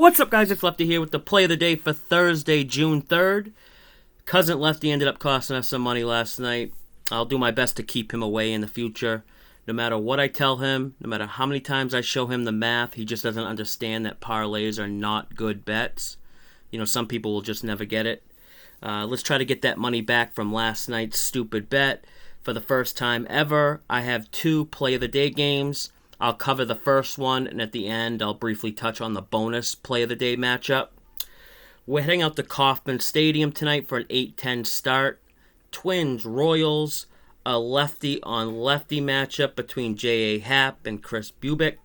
What's up, guys? It's Lefty here with the play of the day for Thursday, June 3rd. Cousin Lefty ended up costing us some money last night. I'll do my best to keep him away in the future. No matter what I tell him, no matter how many times I show him the math, he just doesn't understand that parlays are not good bets. You know, some people will just never get it. Let's try to get that money back from last night's stupid bet. For the first time ever, I have two play of the day games. I'll cover the first one, and at the end, I'll briefly touch on the bonus play of the day matchup. We're heading out to Kauffman Stadium tonight for an 8:10 start. Twins, Royals, a lefty-on-lefty matchup between J.A. Happ and Chris Bubick.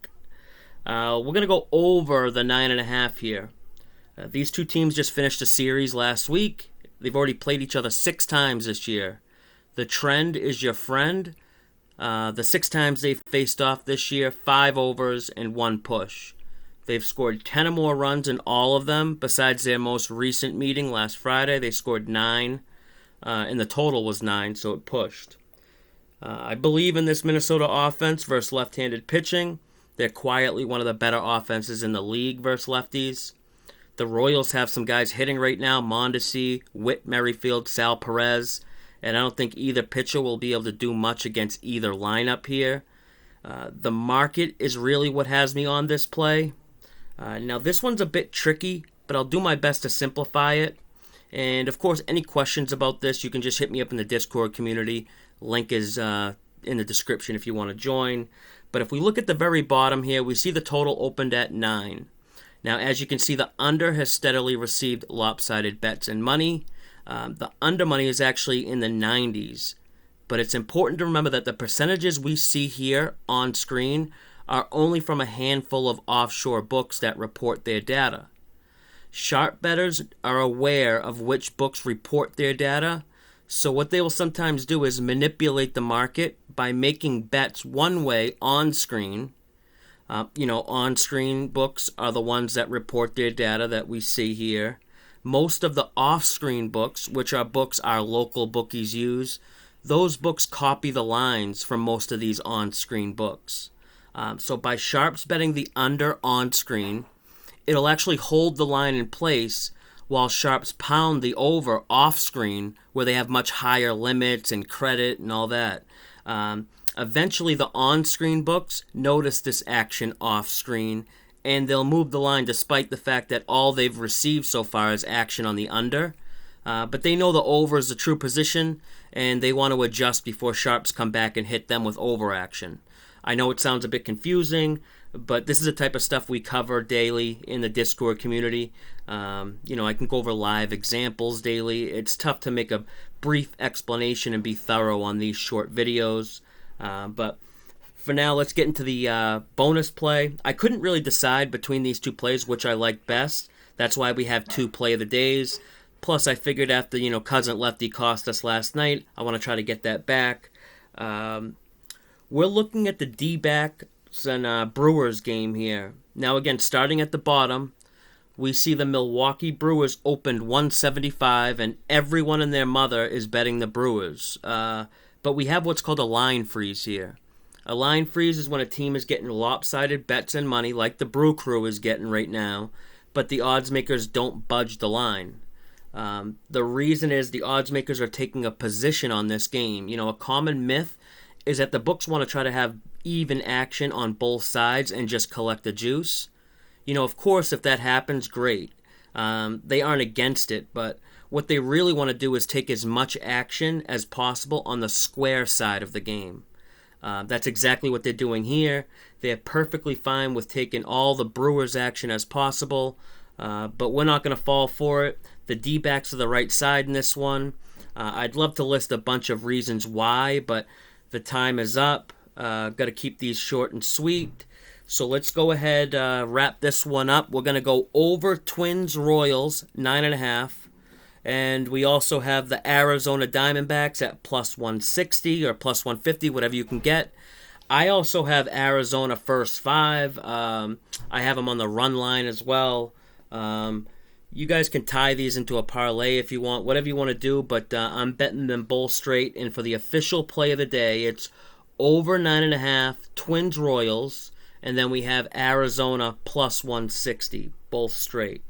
We're going to go over the 9.5 here. These two teams just finished a series last week. They've already played each other 6 times this year. The trend is your friend. The 6 times they've faced off this year, 5 overs and 1 push. They've scored 10 or more runs in all of them. Besides their most recent meeting last Friday, they scored 9, and the total was 9, so it pushed. I believe in this Minnesota offense versus left-handed pitching. They're quietly one of the better offenses in the league versus lefties. The Royals have some guys hitting right now, Mondesi, Whit Merrifield, Sal Perez. And I don't think either pitcher will be able to do much against either lineup here. The market is really what has me on this play. Now, this one's a bit tricky, but I'll do my best to simplify it. And, of course, any questions about this, you can just hit me up in the Discord community. Link is in the description if you want to join. But if we look at the very bottom here, we see the total opened at 9. Now, as you can see, the under has steadily received lopsided bets and money. The under money is actually in the 90s. But it's important to remember that the percentages we see here on screen are only from a handful of offshore books that report their data. Sharp bettors are aware of which books report their data, so what they will sometimes do is manipulate the market by making bets one way on screen. On-screen books are the ones that report their data that we see here. Most of the off-screen books, which are books our local bookies use, those books copy the lines from most of these on-screen books. So by sharps betting the under on-screen, it'll actually hold the line in place while sharps pound the over off-screen where they have much higher limits and credit and all that. Eventually, the on-screen books notice this action off-screen, and they'll move the line despite the fact that all they've received so far is action on the under. But they know the over is the true position, and they want to adjust before sharps come back and hit them with over action. I know it sounds a bit confusing, but this is the type of stuff we cover daily in the Discord community. I can go over live examples daily. It's tough to make a brief explanation and be thorough on these short videos. But for now, let's get into the bonus play. I couldn't really decide between these two plays which I liked best. That's why we have two play of the days. Plus, I figured after, Cousin Lefty cost us last night, I want to try to get that back. We're looking at the D-backs and Brewers game here. Now, again, starting at the bottom, we see the Milwaukee Brewers opened 175, and everyone and their mother is betting the Brewers. But we have what's called a line freeze here. A line freeze is when a team is getting lopsided bets and money, like the Brew Crew is getting right now, but the odds makers don't budge the line. The reason is the odds makers are taking a position on this game. A common myth is that the books want to try to have even action on both sides and just collect the juice. Of course, if that happens, great. They aren't against it, but what they really want to do is take as much action as possible on the square side of the game. That's exactly what they're doing here. They're perfectly fine with taking all the Brewers action as possible, but we're not going to fall for it. The D-backs are the right side in this one. I'd love to list a bunch of reasons why, but the time is up. Got to keep these short and sweet. So let's go ahead, wrap this one up. We're going to go over Twins Royals, 9.5. And we also have the Arizona Diamondbacks at plus 160 or plus 150, whatever you can get. I also have Arizona first 5. I have them on the run line as well. You guys can tie these into a parlay if you want, whatever you want to do, but I'm betting them both straight. And for the official play of the day, it's over 9.5 Twins Royals And then we have Arizona plus 160, both straight.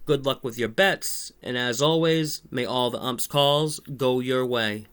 Good luck with your bets, and as always, may all the umps calls go your way.